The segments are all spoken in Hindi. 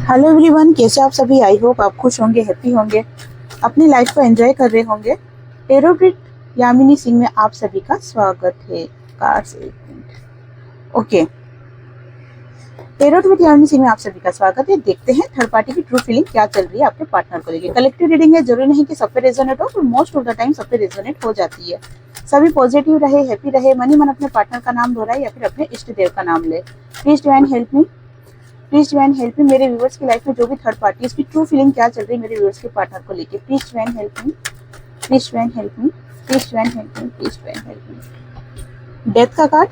हेलो एवरीवन, कैसे आप सभी। आई होप आप खुश होंगे, हैप्पी होंगे, अपनी लाइफ को एंजॉय कर रहे होंगे। टेरो ग्रिड यामिनी सिंह में आप सभी का स्वागत है। कार्ड्स एक minute. Okay, tarot grid Yamini Singh में आप सभी का स्वागत है। देखते हैं थर्ड पार्टी की ट्रू फीलिंग क्या चल रही है आपके पार्टनर को लेकर। कलेक्टिव रीडिंग है, जरूरी नहीं कि सब पे रेजोनेट हो, पर मोस्ट ऑफ द टाइम सब पे रेजोनेट हो जाती है। सभी पॉजिटिव रहे, हैप्पी रहे, मन ही मन अपने पार्टनर का नाम दोहराए या फिर अपने इष्ट देव का नाम ले। Please divine help me, please divine help मी। मेरे व्यूअर्स की लाइफ में जो भी थर्ड पार्टी है, इसकी ट्रू फीलिंग क्या चल रही है मेरे व्यूअर्स के पार्टनर को लेके। Please divine help me, please divine help me, please divine help me, please divine help me. Death का card,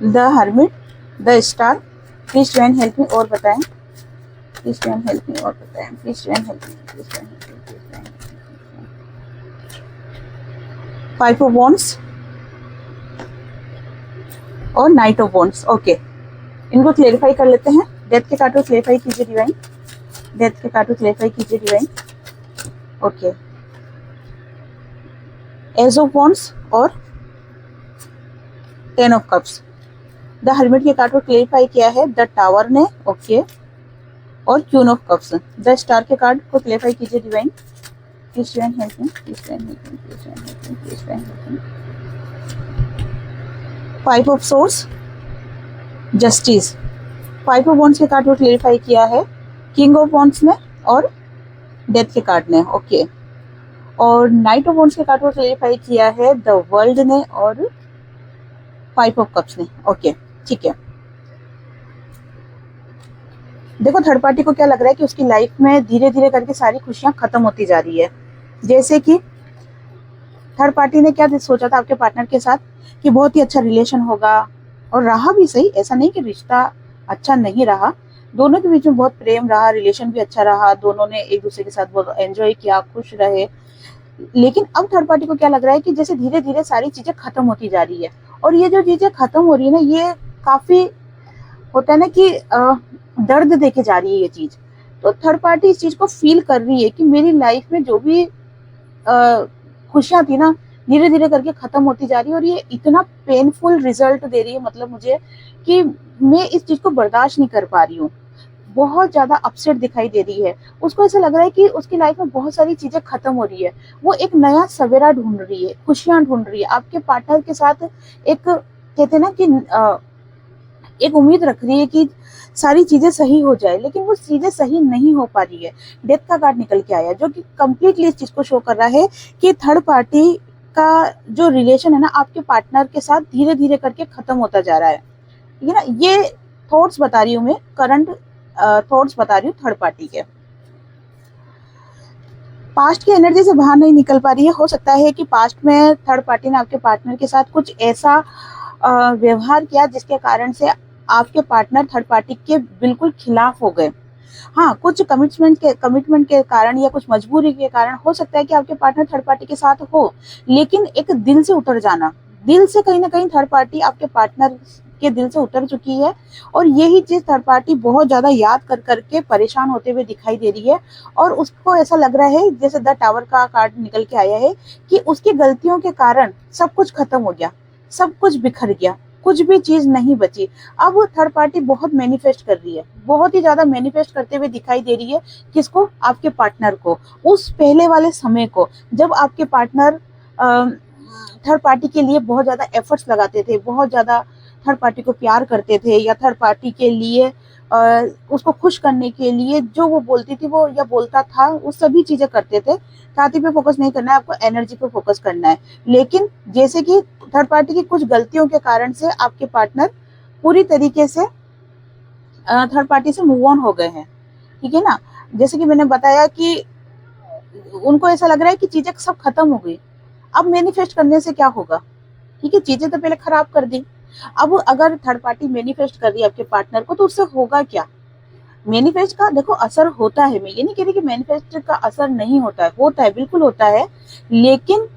the hermit, the star. Please divine help me और बताएं, प्लीज डिवाइन हेल्प मी और बताएं, please divine help me, please divine help me, please divine help me. Five of wands और नाइट ऑफ वॉन्ड्स। ओके, इनको क्लेरिफाई कर लेते हैं। डेथ के कार्ड को क्लेरिफाई कीजिए डिवाइन, डेथ के कार्ड को क्लेरिफाई कीजिए divine. Okay, ace of wands और ten of cups. The hermit के कार्ड को क्लेरिफाई किया है द टावर ने। ओके, और queen of cups. The star के कार्ड को क्लेरिफाई कीजिए divine, please divine help me, please divine help me, please divine help me, please divine help me. Five of swords, justice. Five of wands के कार्ड को क्लेरिफाई किया है किंग ऑफ वॉन्ड्स ने और डेथ के कार्ड ने। ओके, और नाइट ऑफ वॉन्ड्स के कार्ड को क्लेरिफाई किया है द वर्ल्ड ने और फाइव ऑफ कप्स ने। ओके, ठीक है। देखो, थर्ड पार्टी को क्या लग रहा है कि उसकी लाइफ में धीरे धीरे करके सारी खुशियां खत्म होती जा रही है। जैसे कि थर्ड पार्टी ने क्या सोचा था आपके पार्टनर के साथ कि बहुत ही अच्छा रिलेशन होगा, और रहा भी सही। ऐसा नहीं कि रिश्ता अच्छा नहीं रहा, दोनों के बीच में बहुत प्रेम रहा, रिलेशन भी अच्छा रहा, दोनों ने एक दूसरे के साथ बहुत एंजॉय किया, खुश रहे। लेकिन अब थर्ड पार्टी को क्या लग रहा है कि जैसे धीरे धीरे सारी चीजें खत्म होती जा रही है, और ये जो चीजें खत्म हो रही है ना, ये काफी होता है ना कि दर्द देके जा रही है ये चीज। तो थर्ड पार्टी इस चीज को फील कर रही है कि मेरी लाइफ में जो भी खुशियां थी ना, धीरे धीरे करके खत्म होती जा रही है, और ये इतना पेनफुल रिजल्ट दे रही है, मतलब मुझे, कि मैं इस चीज को बर्दाश्त नहीं कर पा रही हूँ। बहुत ज्यादा अपसेट दिखाई दे रही है। उसको ऐसा लग रहा है कि उसकी लाइफ में बहुत सारी चीजें खत्म हो रही है, वो एक नया सवेरा ढूंढ रही है, खुशियां ढूंढ रही है आपके पार्टनर के साथ। एक कहते हैं ना कि एक उम्मीद रख रही है कि सारी चीजें सही हो जाए, लेकिन वो चीजें सही नहीं हो पा रही है। डेथ का कार्ड निकल के आया, जो कि कंप्लीटली इस चीज को शो कर रहा है कि थर्ड पार्टी का जो रिलेशन है ना आपके पार्टनर के साथ, धीरे धीरे करके खत्म होता जा रहा है। ठीक है ना, ये थॉट्स बता रही हूँ मैं, करंट थॉट्स बता रही हूँ थर्ड पार्टी के। पास्ट की एनर्जी से बाहर नहीं निकल पा रही है। हो सकता है कि पास्ट में थर्ड पार्टी ने आपके पार्टनर के साथ कुछ ऐसा व्यवहार किया जिसके कारण से आपके पार्टनर थर्ड पार्टी के बिल्कुल खिलाफ हो गए। हाँ, कुछ कमिटमेंट के कारण या कुछ मजबूरी के कारण हो सकता है कि आपके पार्टनर थर्ड पार्टी के साथ हो, लेकिन एक दिल से उतर जाना, दिल से कहीं ना कहीं थर्ड पार्टी आपके पार्टनर के दिल से उतर चुकी है, और यही चीज थर्ड पार्टी बहुत ज्यादा याद कर करके परेशान होते हुए दिखाई दे रही है। और उसको ऐसा लग रहा है, जैसे द टावर का कार्ड निकल के आया है, कि उसकी गलतियों के कारण सब कुछ खत्म हो गया, सब कुछ बिखर गया, कुछ भी चीज नहीं बची। अब थर्ड पार्टी बहुत मैनिफेस्ट कर रही है, बहुत ही ज्यादा मैनिफेस्ट करते हुए दिखाई दे रही है। किसको? आपके पार्टनर को। उस पहले वाले समय को, जब आपके पार्टनर थर्ड पार्टी के लिए बहुत ज्यादा एफर्ट्स लगाते थे, बहुत ज्यादा थर्ड पार्टी को प्यार करते थे, या थर्ड पार्टी के लिए उसको खुश करने के लिए जो वो बोलती थी वो या बोलता था, वो सभी चीजें करते थे। छाती पे फोकस नहीं करना है आपको, एनर्जी पे फोकस करना है। लेकिन जैसे कि थर्ड पार्टी की कुछ गलतियों के कारण से आपके पार्टनर पूरी तरीके से थर्ड पार्टी से मूव ऑन हो गए हैं। ठीक है ना, जैसे कि मैंने बताया कि उनको ऐसा लग रहा है कि चीजें सब खत्म हो गई, अब मैनिफेस्ट करने से क्या होगा। ठीक है, चीजें तो पहले खराब कर दी, अब अगर थर्ड पार्टी मैनिफेस्ट कर रही है आपके पार्टनर को, तो उससे होगा क्या। मैनिफेस्ट का देखो असर होता है, मैं ये नहीं कह रही कि मैनिफेस्ट का असर नहीं होता है, होता है, बिल्कुल होता है। लेकिन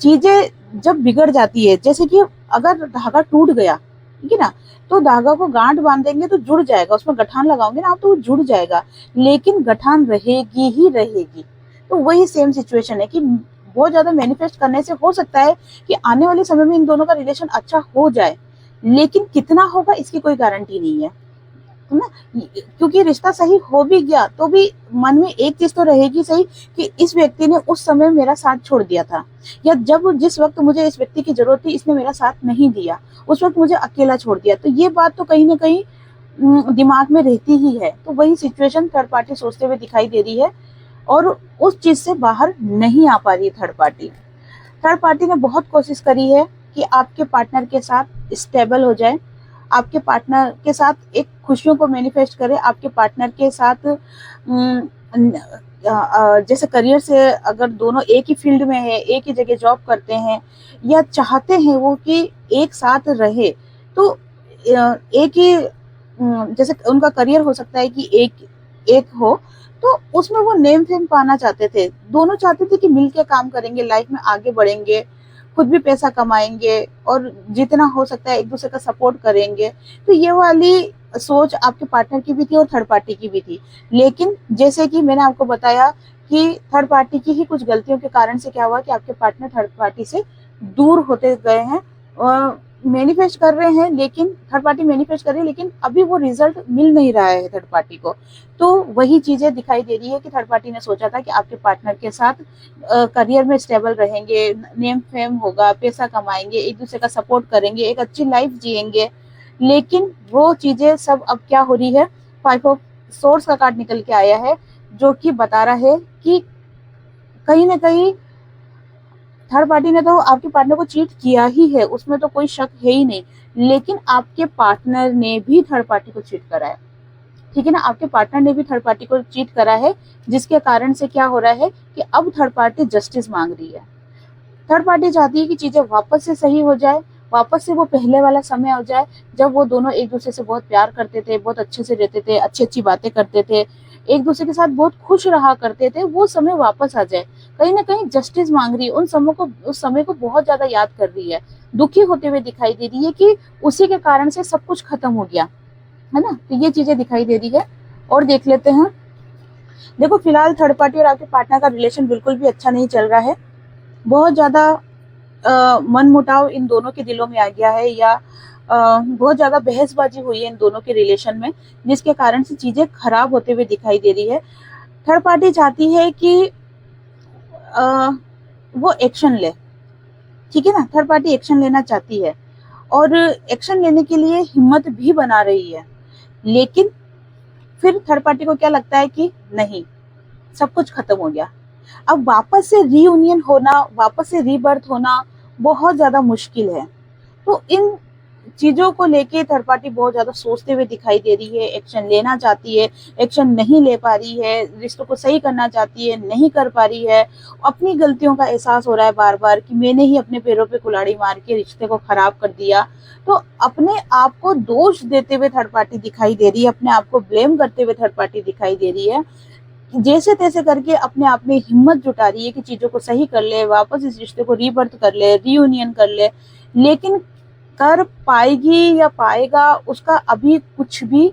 चीजें जब बिगड़ जाती है, जैसे कि अगर धागा टूट गया, ठीक है ना, तो धागा को गांठ बांधेंगे तो जुड़ जाएगा, उसमें गठान लगाओगे ना आप तो वो जुड़ जाएगा, लेकिन गठान रहेगी ही रहेगी। तो वही सेम सिचुएशन है कि बहुत ज्यादा मैनिफेस्ट करने से हो सकता है कि आने वाले समय में इन दोनों का रिलेशन अच्छा हो जाए, लेकिन कितना होगा इसकी कोई गारंटी नहीं है। है ना। क्योंकि रिश्ता सही हो भी गया तो भी मन में एक चीज तो रहेगी सही कि इस व्यक्ति ने उस समय मेरा साथ छोड़ दिया था, या जब जिस वक्त मुझे इस व्यक्ति की जरूरत थी इसने मेरा साथ नहीं दिया, उस वक्त मुझे अकेला छोड़ दिया। तो ये बात तो कहीं ना कहीं दिमाग में रहती ही है। तो वही सिचुएशन थर्ड पार्टी सोचते हुए दिखाई दे रही है और उस चीज से बाहर नहीं आ पा रही है थर्ड पार्टी। थर्ड पार्टी ने बहुत कोशिश करी है कि आपके पार्टनर के साथ स्टेबल हो जाए, आपके पार्टनर के साथ एक खुशियों को मैनिफेस्ट करे, आपके पार्टनर के साथ जैसे करियर से अगर दोनों एक ही फील्ड में है, एक ही जगह जॉब करते हैं या चाहते हैं वो कि एक साथ रहे, तो एक ही जैसे उनका करियर हो सकता है कि एक एक हो, तो उसमें वो नेम फेम पाना चाहते थे। दोनों चाहते थे कि मिलके काम करेंगे, लाइफ में आगे बढ़ेंगे, खुद भी पैसा कमाएंगे और जितना हो सकता है एक दूसरे का सपोर्ट करेंगे। तो ये वाली सोच आपके पार्टनर की भी थी और थर्ड पार्टी की भी थी। लेकिन जैसे कि मैंने आपको बताया कि थर्ड पार्टी की ही कुछ गलतियों के कारण से क्या हुआ कि आपके पार्टनर थर्ड पार्टी से दूर होते गए हैं और मैनिफेस्ट कर रहे हैं, लेकिन थर्ड पार्टी मैनिफेस्ट कर रही है लेकिन अभी वो रिजल्ट मिल नहीं रहा है थर्ड पार्टी को। तो वही चीजें दिखाई दे रही है कि थर्ड पार्टी ने सोचा था कि आपके पार्टनर के साथ करियर में स्टेबल रहेंगे, नेम फेम होगा, पैसा कमाएंगे, एक दूसरे का सपोर्ट करेंगे, एक अच्छी लाइफ जिएंगे। लेकिन वो चीजें सब अब क्या हो रही है, 5 ऑफ सोर्स का कार्ड निकल के आया है जो कि बता रहा है कि कहीं ना कहीं थर्ड पार्टी ने तो आपके पार्टनर को चीट किया ही है, उसमें तो कोई शक है ही नहीं। लेकिन आपके पार्टनर ने भी थर्ड पार्टी को चीट करा है, ठीक है ना। आपके पार्टनर ने भी थर्ड पार्टी को चीट करा है, जिसके कारण से क्या हो रहा है कि अब थर्ड पार्टी जस्टिस मांग रही है। थर्ड पार्टी चाहती है कि चीजें वापस से सही हो जाए, वापस से वो पहले वाला समय हो जाए जब वो दोनों एक दूसरे से बहुत प्यार करते थे, बहुत अच्छे से रहते थे, अच्छी अच्छी बातें करते थे, एक दूसरे के साथ बहुत खुश रहा करते थे, वो समय वापस आ जाए। कहीं ना कहीं जस्टिस मांग रही है, उस समय को बहुत ज्यादा याद कर रही है, दुखी होते हुए दिखाई दे रही है कि उसी के कारण से सब कुछ खत्म हो गया, है ना। तो ये चीजें दिखाई दे रही है। और देख लेते हैं। देखो फिलहाल थर्ड पार्टी और आपके पार्टनर का रिलेशन बिल्कुल भी अच्छा नहीं चल रहा है। बहुत ज्यादा मन मुटाव इन दोनों के दिलों में आ गया है, या बहुत ज्यादा बहसबाजी हुई है इन दोनों के रिलेशन में, जिसके कारण से चीजें खराब होते हुए दिखाई दे रही है। थर्ड पार्टी चाहती है कि वो एक्शन ले, ठीक है ना। थर्ड पार्टी एक्शन लेना चाहती है और एक्शन लेने के लिए हिम्मत भी बना रही है, लेकिन फिर थर्ड पार्टी को क्या लगता है कि नहीं, सब कुछ खत्म हो गया, अब वापस से रीयूनियन होना, वापस से रीबर्थ होना बहुत ज्यादा मुश्किल है। तो इन चीजों को लेके थर्ड पार्टी बहुत ज्यादा सोचते हुए दिखाई दे रही है, एक्शन लेना चाहती है, एक्शन नहीं ले पा रही है, रिश्तों को सही करना चाहती है, नहीं कर पा रही है। अपनी गलतियों का एहसास हो रहा है बार बार कि मैंने ही अपने पैरों पे कुल्हाड़ी मार के रिश्ते को खराब कर दिया। तो अपने आप को दोष देते हुए थर्ड पार्टी दिखाई दे रही है, अपने आप को ब्लेम करते हुए थर्ड पार्टी दिखाई दे रही है, जैसे तैसे करके अपने आप में हिम्मत जुटा रही है कि चीजों को सही कर ले, वापस इस रिश्ते को रीबर्थ कर ले, रीयूनियन कर ले। लेकिन कर पाएगी या पाएगा उसका अभी कुछ भी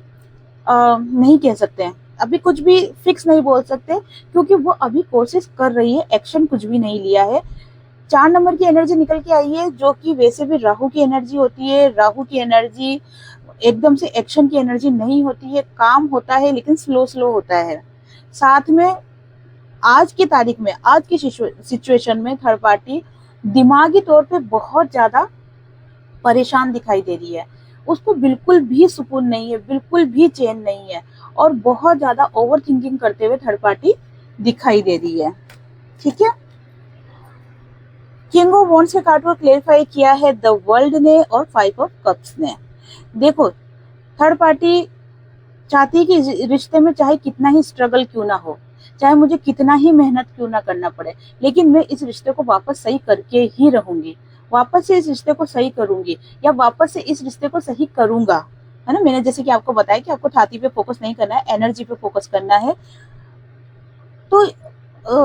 नहीं कह सकते हैं, अभी कुछ भी फिक्स नहीं बोल सकते, क्योंकि वो अभी कोशिश कर रही है, एक्शन कुछ भी नहीं लिया है। 4 नंबर की एनर्जी निकल के आई है, जो कि वैसे भी राहु की एनर्जी होती है। राहु की एनर्जी एकदम से एक्शन की एनर्जी नहीं होती है, काम होता है लेकिन स्लो स्लो होता है। साथ में आज की तारीख में, आज की सिचुएशन में थर्ड पार्टी दिमागी तौर पे बहुत ज्यादा परेशान दिखाई दे रही है, उसको बिल्कुल भी सुकून नहीं है, बिल्कुल भी चैन नहीं है, और बहुत ज्यादा ओवर थिंकिंग करते हुए थर्ड पार्टी दिखाई दे रही है, ठीक है। किंग ऑफ वॉन्ड्स के कार्ड को क्लेरिफाई किया है द वर्ल्ड ने और 5 ऑफ कप्स ने। देखो थर्ड पार्टी चाहती है कि रिश्ते में चाहे कितना ही स्ट्रगल क्यों ना हो, चाहे मुझे कितना ही मेहनत क्यों ना करना पड़े, लेकिन मैं इस रिश्ते को वापस सही करके ही रहूंगी, वापस से इस रिश्ते को सही करूंगी, या वापस से इस रिश्ते को सही करूंगा, है ना। मैंने जैसे कि आपको बताया कि आपको छाती पे फोकस नहीं करना है, एनर्जी पे फोकस करना है। तो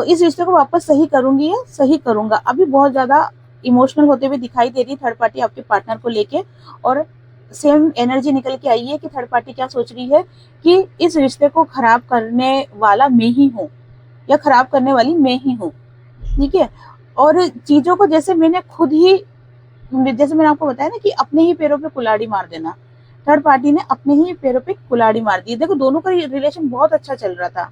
इस रिश्ते को वापस सही करूंगी या सही करूंगा। अभी बहुत ज्यादा इमोशनल होते हुए दिखाई दे रही है थर्ड पार्टी आपके पार्टनर को लेके, और सेम एनर्जी निकल के आई है कि थर्ड पार्टी क्या सोच रही है कि इस रिश्ते को खराब करने वाला मैं ही हूँ, या खराब करने वाली मैं ही हूँ, ठीक है। और चीजों को जैसे मैंने खुद ही, जैसे मैंने आपको बताया ना कि अपने ही पैरों पे कुल्हाड़ी मार देना, थर्ड पार्टी ने अपने ही पैरों पे कुल्हाड़ी मार दी। देखो दोनों का रिलेशन बहुत अच्छा चल रहा था,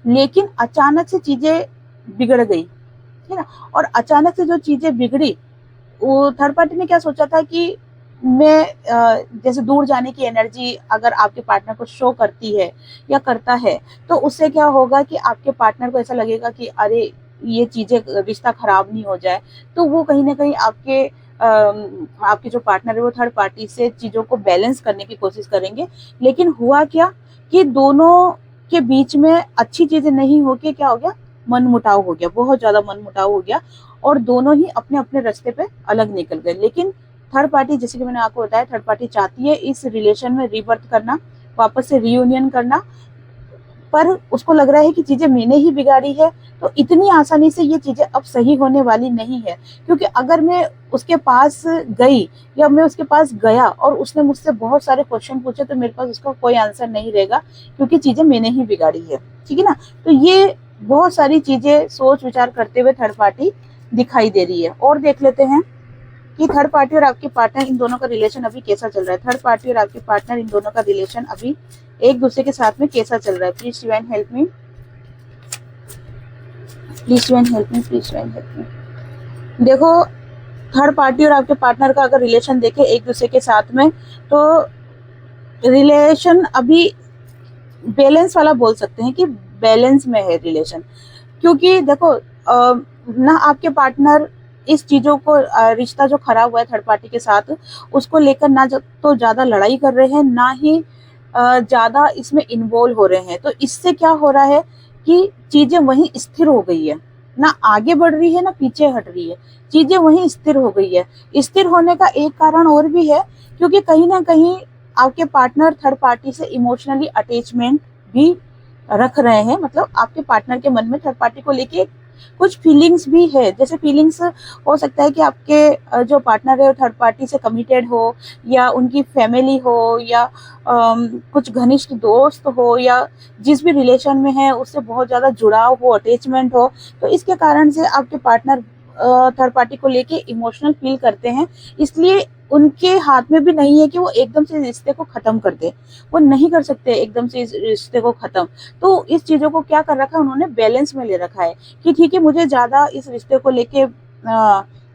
लेकिन अचानक से चीजें बिगड़ गई, है ना। और अचानक से जो चीजें बिगड़ी, वो थर्ड पार्टी ने क्या सोचा था कि मैं जैसे दूर जाने की एनर्जी अगर आपके पार्टनर को शो करती है या करता है, तो उससे क्या होगा कि आपके पार्टनर को ऐसा लगेगा कि अरे ये चीजें, रिश्ता खराब नहीं हो जाए, तो वो कहीं ना कहीं आपके जो पार्टनर है वो थर्ड पार्टी से चीजों को बैलेंस करने की कोशिश करेंगे। लेकिन हुआ क्या कि दोनों के बीच में अच्छी चीजें नहीं होके क्या हो गया, मनमुटाव हो गया, बहुत ज्यादा मनमुटाव हो गया, और दोनों ही अपने अपने रास्ते पे अलग निकल गए। लेकिन थर्ड पार्टी, जैसे कि मैंने आपको बताया, थर्ड पार्टी चाहती है इस रिलेशन में रिबर्थ करना, वापस से रियूनियन करना, पर उसको लग रहा है कि चीजें मैंने ही बिगाड़ी है, तो इतनी आसानी से ये चीजें अब सही होने वाली नहीं है। क्योंकि अगर मैं उसके पास गई या मैं उसके पास गया और उसने मुझसे बहुत सारे क्वेश्चन पूछे, तो मेरे पास उसका कोई आंसर नहीं रहेगा, क्योंकि चीजें मैंने ही बिगाड़ी है, ठीक है ना। तो ये बहुत सारी चीजें सोच विचार करते हुए थर्ड पार्टी दिखाई दे रही है। और देख लेते हैं कि थर्ड पार्टी और आपके पार्टनर, इन दोनों का रिलेशन अभी कैसा चल रहा है। थर्ड पार्टी और आपके पार्टनर, इन दोनों का रिलेशन अभी एक दूसरे के साथ में कैसा चल रहा है। Please divine help me, please divine help me, please divine help मी। देखो थर्ड पार्टी और आपके पार्टनर का अगर रिलेशन देखे एक दूसरे के साथ में, तो रिलेशन अभी बैलेंस वाला बोल सकते हैं कि बैलेंस में है रिलेशन। क्योंकि देखो ना आपके पार्टनर इस चीजों को, रिश्ता जो खराब हुआ है थर्ड पार्टी के साथ, उसको लेकर ना तो ज्यादा लड़ाई कर रहे हैं, ना ही ज्यादा इसमें इन्वॉल्व हो रहे हैं। तो इससे क्या हो रहा है कि चीजें वहीं स्थिर हो गई है, ना आगे बढ़ रही है ना पीछे हट रही है, चीजें वहीं स्थिर हो गई है। स्थिर होने का एक कारण और भी है, क्योंकि कहीं ना कहीं आपके पार्टनर थर्ड पार्टी से इमोशनली अटैचमेंट भी रख रहे हैं। मतलब आपके पार्टनर के मन में थर्ड पार्टी को लेके कुछ फीलिंग्स भी है। जैसे फीलिंग्स हो सकता है कि आपके जो पार्टनर है थर्ड पार्टी से कमिटेड हो, या उनकी फैमिली हो, या कुछ घनिष्ठ दोस्त हो, या जिस भी रिलेशन में है उससे बहुत ज्यादा जुड़ाव हो, अटैचमेंट हो। तो इसके कारण से आपके पार्टनर थर्ड पार्टी को लेके इमोशनल फील करते हैं। इसलिए उनके हाथ में भी नहीं है कि वो एकदम से रिश्ते को खत्म कर दे, वो नहीं कर सकते एकदम से इस रिश्ते को खत्म। तो इस चीजों को क्या कर रखा है उन्होंने, बैलेंस में ले रखा है कि ठीक है, मुझे ज्यादा इस रिश्ते को लेके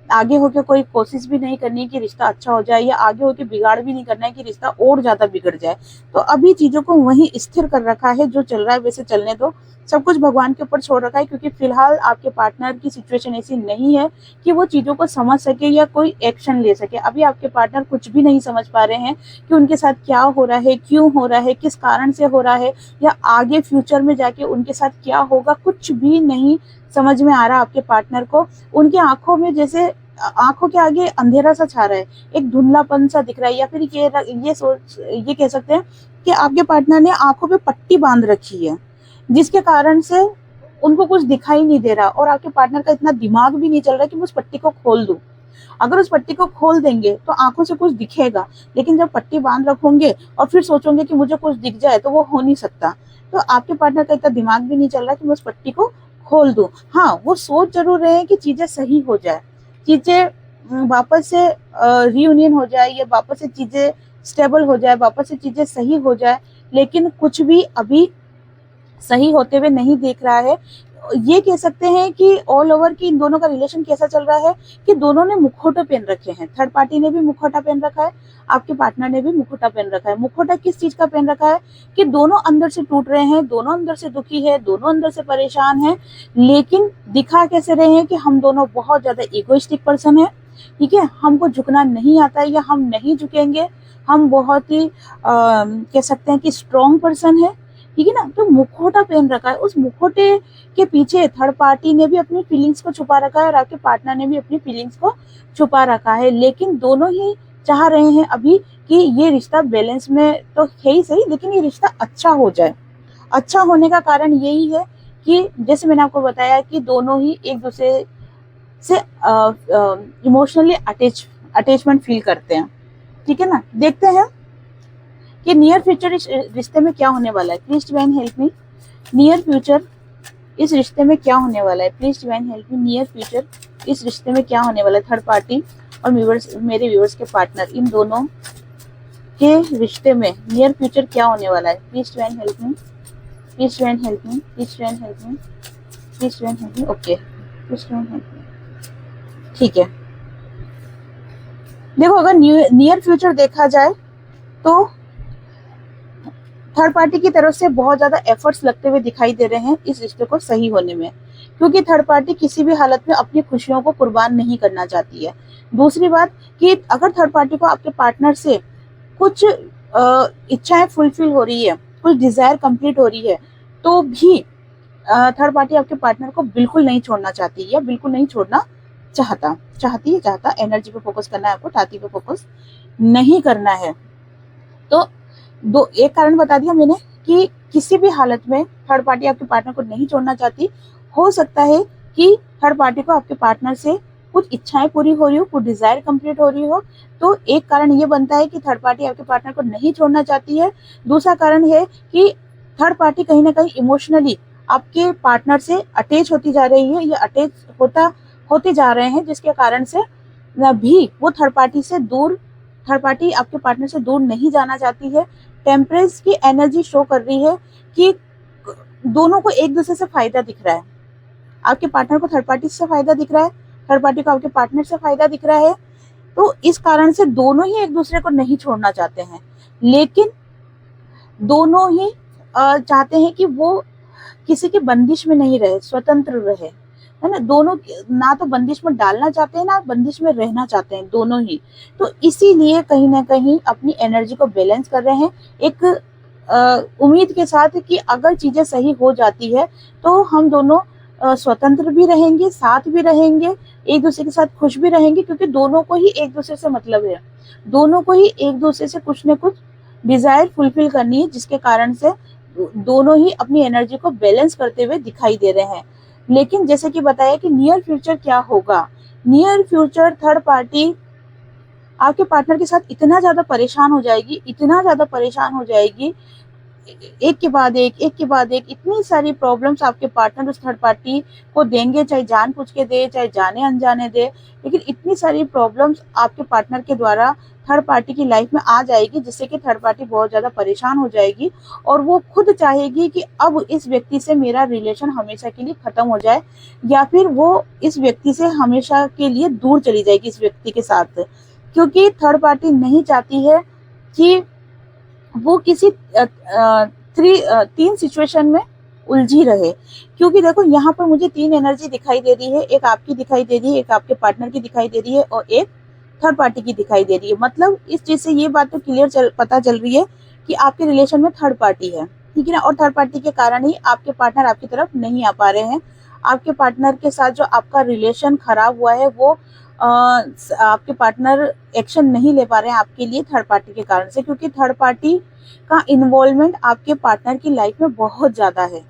आगे होके कोई कोशिश भी नहीं करनी है कि रिश्ता अच्छा हो जाए, या आगे होके बिगाड़ भी नहीं करना है कि रिश्ता और ज्यादा बिगड़ जाए। तो अभी चीजों को वहीं स्थिर कर रखा है, जो चल रहा है वैसे चलने दो, सब कुछ भगवान के ऊपर छोड़ रखा है। क्योंकि फिलहाल आपके पार्टनर की सिचुएशन ऐसी नहीं है कि वो चीजों को समझ सके या कोई एक्शन ले सके। अभी आपके पार्टनर कुछ भी नहीं समझ पा रहे हैं कि उनके साथ क्या हो रहा है, क्यों हो रहा है, किस कारण से हो रहा है, या आगे फ्यूचर में जाके उनके साथ क्या होगा, कुछ भी नहीं समझ में आ रहा आपके पार्टनर को। उनकी आंखों में जैसे आंखों के आगे अंधेरा सा छा रहा है, एक धुंधलापन सा दिख रहा है, या फिर ये कह सकते हैं कि आपके पार्टनर ने आंखों पे पट्टी बांध रखी है, जिसके कारण से उनको कुछ दिखाई नहीं दे रहा, और आपके पार्टनर का इतना दिमाग भी नहीं चल रहा कि मैं उस पट्टी को खोल दूं। अगर उस पट्टी को खोल देंगे तो आंखों से कुछ दिखेगा, लेकिन जब पट्टी बांध रखोगे और फिर सोचोगे कि मुझे कुछ दिख जाए, तो वो हो नहीं सकता। तो आपके पार्टनर का इतना दिमाग भी नहीं चल रहा कि मैं उस पट्टी को खोल दूं। हाँ, वो सोच जरूर रहे हैं कि चीजें सही हो जाए, चीजें वापस से रियूनियन हो जाए, या वापस से चीजें स्टेबल हो जाए, वापस से चीजें सही हो जाए, लेकिन कुछ भी अभी सही होते हुए नहीं देख रहा है। ये कह सकते हैं कि ऑल ओवर की इन दोनों का रिलेशन कैसा चल रहा है कि दोनों ने मुखौटे पहन रखे हैं। थर्ड पार्टी ने भी मुखौटा पहन रखा है, आपके पार्टनर ने भी मुखौटा पहन रखा है। मुखौटा किस चीज का पहन रखा है कि दोनों अंदर से टूट रहे हैं, दोनों अंदर से दुखी है, दोनों अंदर से परेशान है, लेकिन दिखा कैसे रहे हैं कि हम दोनों बहुत ज्यादा इगोइस्टिक पर्सन है, ठीक है, हमको झुकना नहीं आता है, या हम नहीं झुकेंगे, हम बहुत ही कह सकते हैं कि स्ट्रॉन्ग पर्सन है, ठीक है ना। तो मुखौटा पहन रखा है, उस मुखौटे के पीछे थर्ड पार्टी ने भी अपनी फीलिंग्स को छुपा रखा है, और आपके पार्टनर ने भी अपनी फीलिंग्स को छुपा रखा है। लेकिन दोनों ही चाह रहे हैं अभी कि ये रिश्ता बैलेंस में तो है ही सही, लेकिन ये रिश्ता अच्छा हो जाए। अच्छा होने का कारण यही है कि जैसे मैंने आपको बताया कि दोनों ही एक दूसरे से इमोशनली अटैचमेंट फील करते हैं, ठीक है ना। देखते हैं कि नियर फ्यूचर इस रिश्ते में क्या होने वाला है। Please divine help me, near future इस रिश्ते में क्या होने वाला है। Please divine help me, near future इस रिश्ते में क्या होने वाला है। थर्ड पार्टी और मेरे व्यूअर्स के पार्टनर, इन दोनों के रिश्ते में नियर फ्यूचर क्या होने वाला है? Please divine help me, please divine help me, please divine help me, please divine help me. Okay, please divine help मी। ठीक है, देखो अगर नियर फ्यूचर देखा जाए तो थर्ड पार्टी की तरफ से बहुत ज्यादा एफर्ट्स लगते हुए दिखाई दे रहे हैं इस रिश्ते को सही होने में, क्योंकि थर्ड पार्टी किसी भी हालत में अपनी खुशियों को कुर्बान नहीं करना चाहती है। दूसरी बात कि अगर थर्ड पार्टी को आपके पार्टनर से कुछ इच्छाएं फुलफिल हो रही है, कुछ डिजायर कंप्लीट हो रही है, तो भी थर्ड पार्टी आपके पार्टनर को बिल्कुल नहीं छोड़ना चाहती या बिल्कुल नहीं छोड़ना चाहता। एनर्जी पे फोकस करना है आपको, छाती पे फोकस नहीं करना है। तो एक कारण बता दिया मैंने कि किसी भी हालत में थर्ड पार्टी आपके पार्टनर को नहीं छोड़ना चाहती। हो सकता है कि थर्ड पार्टी को आपके पार्टनर से कुछ इच्छाएं पूरी हो रही हो, कुछ डिजायर कंप्लीट हो रही हो, तो एक कारण ये बनता है कि थर्ड पार्टी आपके पार्टनर को नहीं छोड़ना चाहती है। दूसरा कारण है कि थर्ड पार्टी कहीं ना कहीं इमोशनली आपके पार्टनर से अटैच होती जा रही है या अटैच होते जा रहे हैं, जिसके कारण से भी वो थर्ड पार्टी आपके पार्टनर से दूर नहीं जाना चाहती है। टेम्परेंस की एनर्जी शो कर रही है कि दोनों को एक दूसरे से फायदा दिख रहा है। आपके पार्टनर को थर्ड पार्टी से फायदा दिख रहा है, थर्ड पार्टी को आपके पार्टनर से फायदा दिख रहा है। तो इस कारण से दोनों ही एक दूसरे को नहीं छोड़ना चाहते हैं, लेकिन दोनों ही चाहते हैं कि वो किसी की बंदिश में नहीं रहे, स्वतंत्र रहे, है ना। दोनों ना तो बंदिश में डालना चाहते हैं ना बंदिश में रहना चाहते हैं, दोनों ही। तो इसीलिए कहीं ना कहीं अपनी एनर्जी को बैलेंस कर रहे हैं, एक उम्मीद के साथ कि अगर चीजें सही हो जाती है तो हम दोनों स्वतंत्र भी रहेंगे, साथ भी रहेंगे, एक दूसरे के साथ खुश भी रहेंगे, क्योंकि दोनों को ही एक दूसरे से मतलब है, दोनों को ही एक दूसरे से कुछ न कुछ डिजायर फुलफिल करनी है, जिसके कारण से दोनों ही अपनी एनर्जी को बैलेंस करते हुए दिखाई दे रहे हैं। लेकिन जैसे कि बताया कि नियर फ्यूचर क्या होगा, नियर फ्यूचर थर्ड पार्टी आपके पार्टनर के साथ इतना ज्यादा परेशान हो जाएगी, इतना ज्यादा परेशान हो जाएगी, एक के बाद एक इतनी सारी प्रॉब्लम्स आपके पार्टनर उस थर्ड पार्टी को देंगे, चाहे जानबूझ के दे चाहे जाने अनजाने दे, लेकिन इतनी सारी प्रॉब्लम्स आपके पार्टनर के द्वारा थर्ड पार्टी की लाइफ में आ जाएगी, जिससे कि थर्ड पार्टी बहुत ज्यादा परेशान हो जाएगी और वो खुद चाहेगी कि अब इस व्यक्ति से मेरा रिलेशन हमेशा के लिए खत्म हो जाए, या फिर वो इस व्यक्ति से हमेशा के लिए दूर चली जाएगी इस व्यक्ति के साथ, क्योंकि थर्ड पार्टी नहीं चाहती है कि वो किसी तीन सिचुएशन में उलझी रहे। क्योंकि देखो यहाँ पर मुझे तीन एनर्जी दिखाई दे रही है, एक आपकी दिखाई दे रही है, एक आपके पार्टनर की दिखाई दे रही है और एक थर्ड पार्टी की दिखाई दे रही है। मतलब इस चीज से ये बात तो क्लियर पता चल रही है कि आपके रिलेशन में थर्ड पार्टी है, ठीक है ना। और थर्ड पार्टी के कारण ही आपके पार्टनर आपकी तरफ नहीं आ पा रहे हैं। आपके पार्टनर के साथ जो आपका रिलेशन खराब हुआ है वो आपके पार्टनर एक्शन नहीं ले पा रहे हैं आपके लिए थर्ड पार्टी के कारण से, क्योंकि थर्ड पार्टी का इन्वॉल्वमेंट आपके पार्टनर की लाइफ में बहुत ज्यादा है,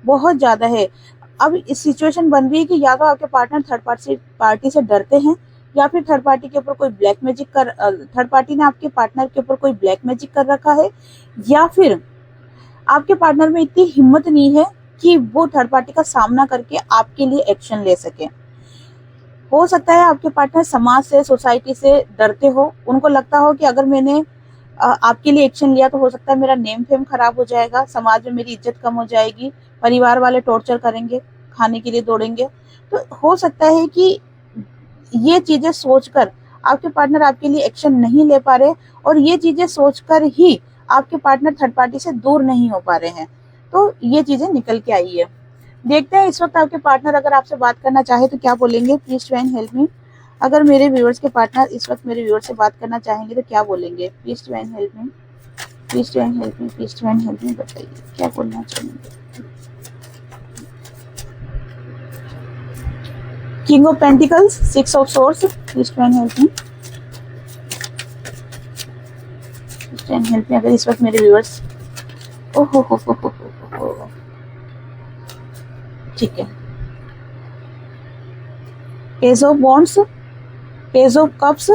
बहुत ज्यादा है। अब इस सिचुएशन बन रही है कि या तो आपके पार्टनर थर्ड पार्टी से डरते हैं, या फिर थर्ड पार्टी के ऊपर कोई ब्लैक मैजिक थर्ड पार्टी ने आपके पार्टनर के ऊपर कोई ब्लैक मैजिक कर रखा है, या फिर आपके पार्टनर में इतनी हिम्मत नहीं है कि वो थर्ड पार्टी का सामना करके आपके लिए एक्शन ले सके। हो सकता है आपके पार्टनर समाज से, सोसाइटी से डरते हो, उनको लगता हो कि अगर मैंने आपके लिए एक्शन लिया तो हो सकता है मेरा नेम फेम खराब हो जाएगा, समाज में मेरी इज्जत कम हो जाएगी, परिवार वाले टॉर्चर करेंगे, खाने के लिए दौड़ेंगे। तो हो सकता है कि ये चीजें सोचकर आपके पार्टनर आपके लिए एक्शन नहीं ले पा रहे, और ये चीजें सोचकर ही आपके पार्टनर थर्ड पार्टी से दूर नहीं हो पा रहे हैं। तो ये चीजें निकल के आई है। देखते हैं इस वक्त आपके पार्टनर अगर आपसे बात करना चाहे तो क्या बोलेंगे। प्लीज डिवाइन हेल्प मी। अगर मेरे व्यूअर्स के पार्टनर इस वक्त मेरे व्यूअर्स से बात करना चाहेंगे तो क्या बोलेंगे। Please divine help me, please divine help me, please divine help मी। बताइए क्या बोलना चाहेंगे। King of pentacles, six of source. Please divine help me, please divine help मी। अगर इस वक्त मेरे व्यूअर्स हो ठीक है। Page of wands, page of cups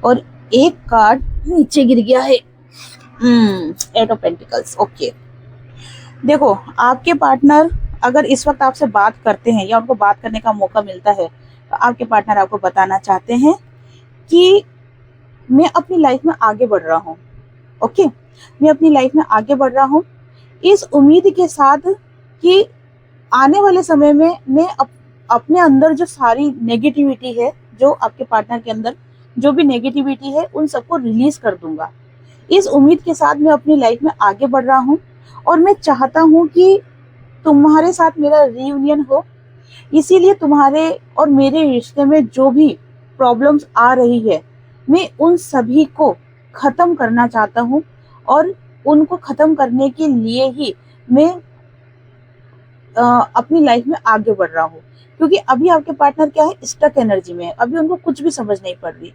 और एक कार्ड नीचे गिर गया है, एट ऑफ पेंटिकल्स। ओके, देखो आपके पार्टनर अगर इस वक्त आपसे बात करते हैं या उनको बात करने का मौका मिलता है तो आपके पार्टनर आपको बताना चाहते हैं कि मैं अपनी लाइफ में आगे बढ़ रहा हूँ, ओके, मैं अपनी लाइफ में आगे बढ़ रहा हूँ इस उम्मीद के साथ कि आने वाले समय में मैं अपने अंदर जो सारी नेगेटिविटी है, जो आपके पार्टनर के अंदर जो भी नेगेटिविटी है, उन सबको रिलीज कर दूंगा। इस उम्मीद के साथ मैं अपनी लाइफ में आगे बढ़ रहा हूँ और मैं चाहता हूँ कि तुम्हारे साथ मेरा रियूनियन हो। इसीलिए तुम्हारे और मेरे रिश्ते में जो भी प्रॉब्लम्स आ रही है, मैं उन सभी को खत्म करना चाहता हूँ और उनको खत्म करने के लिए ही मैं अपनी लाइफ में आगे बढ़ रहा हूँ। क्योंकि अभी आपके पार्टनर क्या है, स्टक एनर्जी में है, अभी उनको कुछ भी समझ नहीं पड़ रही।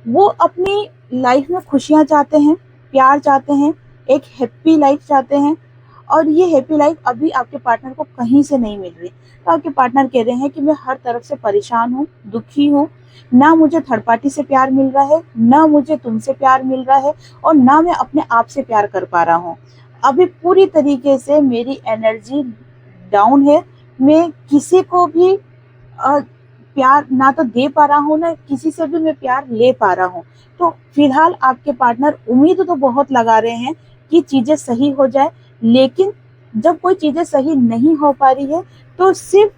वो अपनी लाइफ में खुशियां चाहते हैं, प्यार चाहते हैं, एक हैप्पी लाइफ चाहते हैं और ये हैप्पी लाइफ अभी आपके पार्टनर को कहीं से नहीं मिल रही। तो आपके पार्टनर कह रहे हैं कि मैं हर तरफ से परेशान हूँ, दुखी हूँ, ना मुझे थर्ड पार्टी से प्यार मिल रहा है, ना मुझे तुमसे प्यार मिल रहा है और ना मैं अपने आप से प्यार कर पा रहा हूँ। अभी पूरी तरीके से मेरी एनर्जी डाउन है, मैं किसी को भी प्यार ना तो दे पा रहा हूँ, ना किसी से भी मैं प्यार ले पा रहा हूँ। तो फिलहाल आपके पार्टनर उम्मीद तो बहुत लगा रहे हैं कि चीजें सही हो जाए, लेकिन जब कोई चीजें सही नहीं हो पा रही है तो सिर्फ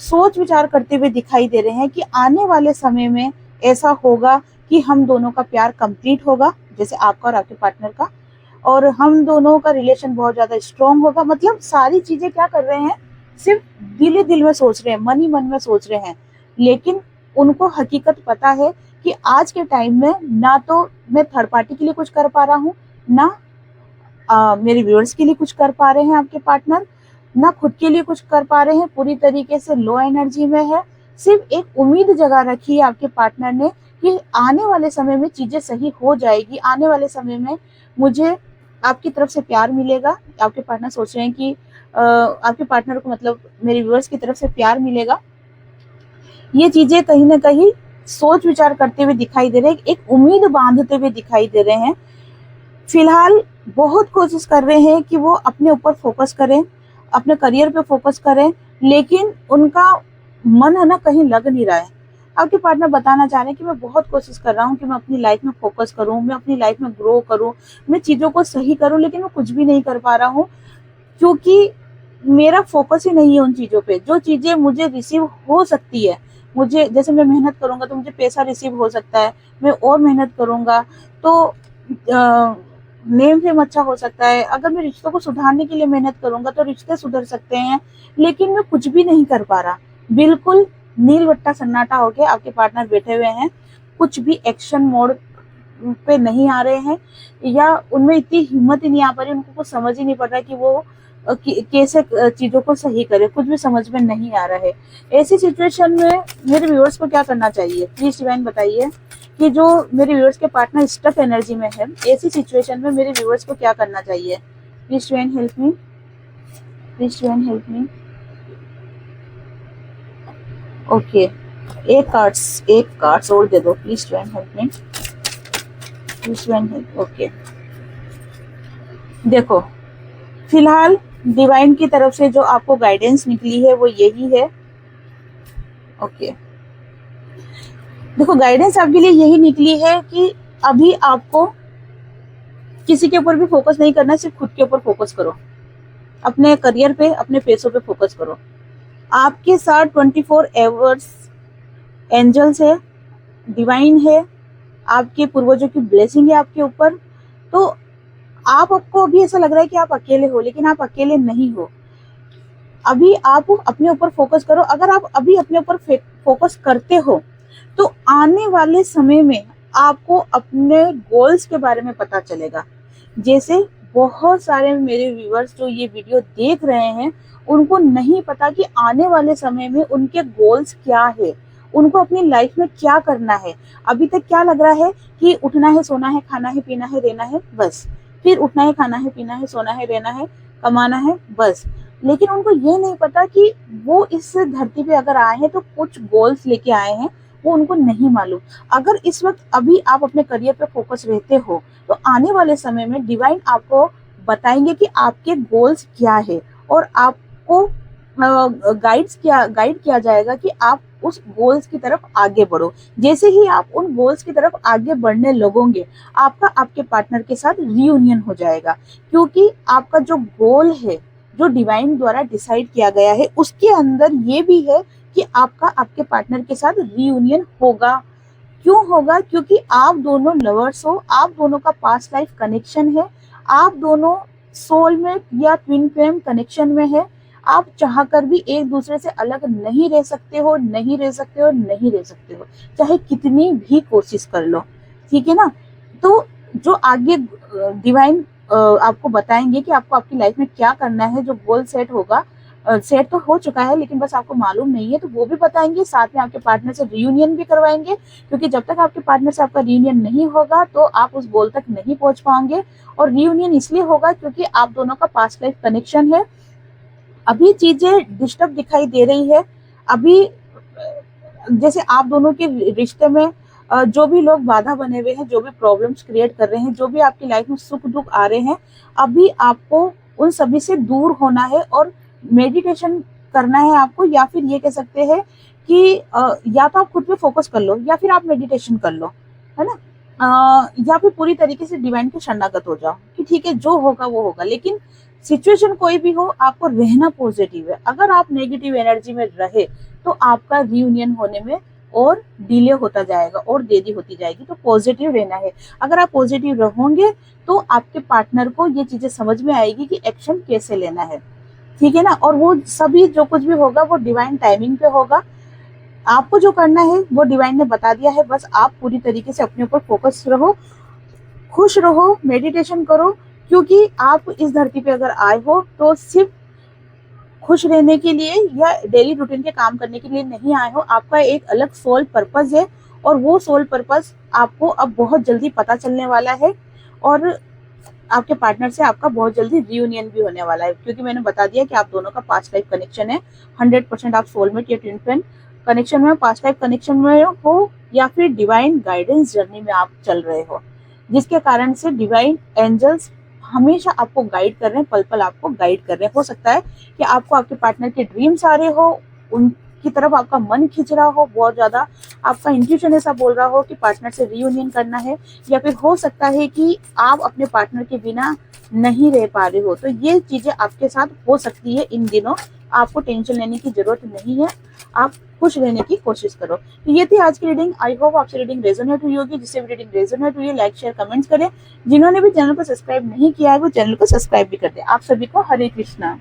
सोच विचार करते हुए दिखाई दे रहे हैं कि आने वाले समय में ऐसा होगा कि हम दोनों का प्यार कंप्लीट होगा, जैसे आपका और आपके पार्टनर का, और हम दोनों का रिलेशन बहुत ज्यादा स्ट्रांग होगा। मतलब सारी चीजें क्या कर रहे हैं, सिर्फ दिल ही दिल में सोच रहे हैं, मन ही मन में सोच रहे हैं, लेकिन उनको हकीकत पता है कि आज के टाइम में ना तो मैं थर्ड पार्टी के लिए कुछ कर पा रहा हूँ, ना मेरे व्यूअर्स के लिए कुछ कर पा रहे हैं आपके पार्टनर, ना खुद के लिए कुछ कर पा रहे हैं, पूरी तरीके से लो एनर्जी में है। सिर्फ एक उम्मीद जगा रखी है आपके पार्टनर ने कि आने वाले समय में चीजें सही हो जाएगी, आने वाले समय में मुझे आपकी तरफ से प्यार मिलेगा। आपके पार्टनर सोच रहे हैं कि आपके पार्टनर को, मतलब मेरे व्यूअर्स की तरफ से प्यार मिलेगा। ये चीजें कहीं ना कहीं सोच विचार करते हुए दिखाई दे रहे हैं, एक उम्मीद बांधते हुए दिखाई दे रहे हैं। फिलहाल बहुत कोशिश कर रहे हैं कि वो अपने ऊपर फोकस करें, अपने करियर पे फोकस करें, लेकिन उनका मन है ना कहीं लग नहीं रहा है। आपके पार्टनर बताना चाह रहे हैं कि मैं बहुत कोशिश कर रहा हूँ कि मैं अपनी लाइफ में फोकस करूँ, मैं अपनी लाइफ में ग्रो करूँ, मैं चीज़ों को सही करूँ, लेकिन मैं कुछ भी नहीं कर पा रहा हूँ क्योंकि मेरा फोकस ही नहीं है उन चीज़ों पे जो चीज़ें मुझे रिसीव हो सकती है। मुझे जैसे मैं मेहनत करूँगा तो मुझे पैसा रिसीव हो सकता है, मैं और मेहनत करूँगा तो नेम फेम अच्छा हो सकता है, अगर मैं रिश्तों को सुधारने के लिए मेहनत करूंगा तो रिश्ते सुधर सकते हैं, लेकिन मैं कुछ भी नहीं कर पा रहा। बिल्कुल नीलवट्टा सन्नाटा होके आपके पार्टनर बैठे हुए हैं, कुछ भी एक्शन मोड पे नहीं आ रहे हैं, या उनमें इतनी हिम्मत ही नहीं आ पा रही, उनको कुछ समझ ही नहीं पड़ रहा कि वो कैसे चीजों को सही करे, कुछ भी समझ में नहीं आ रहा है। ऐसी सिचुएशन में मेरे व्यूअर्स को क्या करना चाहिए, प्लीज डिवाइन बताइए कि जो मेरे व्यूअर्स के पार्टनर स्टक एनर्जी में है, ऐसी सिचुएशन में मेरे व्यूअर्स को क्या करना चाहिए। Please divine help me, please divine help me. Okay, एक कार्ड्स और दे दो, please divine help me, please divine help. Okay, देखो फिलहाल डिवाइन की तरफ से जो आपको गाइडेंस निकली है वो यही है। ओके, देखो गाइडेंस आपके लिए यही निकली है कि अभी आपको किसी के ऊपर भी फोकस नहीं करना, सिर्फ खुद के ऊपर फोकस करो, अपने करियर पे, अपने पैसों पे फोकस करो। आपके साथ 24 आवर्स एंजल्स है, डिवाइन है, आपके पूर्वजों की ब्लेसिंग है आपके ऊपर। तो आपको अभी ऐसा लग रहा है कि आप अकेले हो, लेकिन आप अकेले नहीं हो। अभी आप अपने ऊपर फोकस करो। अगर आप अभी अपने ऊपर फोकस करते हो तो आने वाले समय में आपको अपने गोल्स के बारे में पता चलेगा। जैसे बहुत सारे मेरे व्यूअर्स जो ये वीडियो देख रहे हैं, उनको नहीं पता कि आने वाले समय में उनके गोल्स क्या है, उनको अपनी लाइफ में क्या करना है। अभी तक क्या लग रहा है कि उठना है, सोना है, खाना है, पीना है, रहना है, बस। फिर उठना है, खाना है, पीना है, सोना है, रहना है, कमाना है, बस। लेकिन उनको ये नहीं पता कि वो इस धरती पे अगर आए हैं तो कुछ गोल्स लेके आए हैं, वो उनको नहीं मालूम। अगर इस वक्त अभी आप अपने करियर पे फोकस रहते हो तो आने वाले समय में डिवाइन आपको बताएंगे कि आपके गोल्स क्या है और आपको गाइड किया जाएगा कि आप उस गोल्स की तरफ आगे बढ़ो। जैसे ही आप उन गोल्स की तरफ आगे बढ़ने लगोगे, आपका आपके पार्टनर के साथ रियूनियन हो जाएगा, क्योंकि आपका जो गोल है, जो डिवाइन द्वारा डिसाइड किया गया है, उसके अंदर ये भी है कि आपका आपके पार्टनर के साथ रियूनियन होगा। क्यों होगा? क्योंकि आप दोनों लवर्स हो, आप दोनों का पास्ट लाइफ कनेक्शन है, आप दोनों सोलमेट या ट्विन फ्लेम कनेक्शन में है। आप चाहकर भी एक दूसरे से अलग नहीं रह सकते हो, नहीं रह सकते हो, नहीं रह सकते हो, चाहे कितनी भी कोशिश कर लो। ठीक है ना? तो जो आगे डिवाइन आपको बताएंगे कि आपको आपकी लाइफ में क्या करना है, जो गोल सेट होगा, सेट तो हो चुका है लेकिन बस आपको मालूम नहीं है, तो वो भी बताएंगे। साथ में आपके पार्टनर से रियूनियन भी करवाएंगे, क्योंकि जब तक आपके पार्टनर से आपका रियूनियन नहीं होगा तो आप उस गोल तक नहीं पहुंच पाओगे। और रियूनियन इसलिए होगा क्योंकि आप दोनों का पास्ट लाइफ कनेक्शन है। अभी चीजें डिस्टर्ब दिखाई दे रही है। अभी जैसे आप दोनों के रिश्ते में जो भी लोग बाधा बने हुए हैं, जो भी प्रॉब्लम्स क्रिएट कर रहे हैं, जो भी आपकी लाइफ में सुख दुख आ रहे हैं, अभी आपको उन सभी से दूर होना है और मेडिटेशन करना है आपको। या फिर ये कह सकते हैं कि या तो आप खुद पे फोकस कर लो या फिर आप मेडिटेशन कर लो, है ना? या फिर पूरी तरीके से डिवाइन के शरणागत हो जाओ कि ठीक है, जो होगा वो होगा। लेकिन सिचुएशन कोई भी हो, आपको रहना पॉजिटिव है। अगर आप नेगेटिव एनर्जी में रहे तो आपका रियूनियन होने में और डिले होता जाएगा और देरी होती जाएगी। तो पॉजिटिव रहना है। अगर आप पॉजिटिव रहोगे तो आपके पार्टनर को ये चीजें समझ में आएगी कि एक्शन कैसे लेना है। ठीक है ना? और वो सभी जो कुछ भी होगा वो डिवाइन टाइमिंग पे होगा। आपको जो करना है वो डिवाइन ने बता दिया है, बस आप पूरी तरीके से अपने ऊपर फोकस रहो, खुश रहो, मेडिटेशन करो। क्योंकि आप इस धरती पे अगर आए हो तो सिर्फ खुश रहने के लिए या डेली रूटीन के काम करने के लिए नहीं आए हो। आपका एक अलग सोल पर्पस है और वो सोल पर्पस आपको अब बहुत जल्दी पता चलने वाला है। और आपके पार्टनर से आपका बहुत जल्दी रियूनियन भी होने वाला है, क्योंकि मैंने बता दिया कि आप दोनों का पास्ट लाइफ कनेक्शन है। 100% आप सोलमेट या ट्विन फ्लेम कनेक्शन में, पास्ट लाइफ कनेक्शन में हो, या फिर डिवाइन गाइडेंस जर्नी में आप चल रहे हो, जिसके कारण से डिवाइन एंजल्स हमेशा आपको गाइड कर रहे हैं, पल पल आपको गाइड कर रहे हैं। हो सकता है कि आपको आपके पार्टनर के ड्रीम्स आ रहे हो, उनकी तरफ आपका मन खिंच रहा हो बहुत ज्यादा, आपका इंट्यूशन ऐसा बोल रहा हो कि पार्टनर से रियूनियन करना है। या फिर हो सकता है कि आप अपने पार्टनर के बिना नहीं रह पा रहे हो। तो ये चीजें आपके साथ हो सकती है इन दिनों। आपको टेंशन लेने की जरूरत नहीं है, आप खुश रहने की कोशिश करो। तो ये थी आज की रीडिंग। आई होप आपसे रीडिंग रेजोनेट हुई होगी। जिससे भी रीडिंग रेजोनेट हुई है, लाइक शेयर कमेंट्स करें। जिन्होंने भी चैनल को सब्सक्राइब नहीं किया है वो चैनल को सब्सक्राइब भी कर दे। आप सभी को हरे कृष्णा।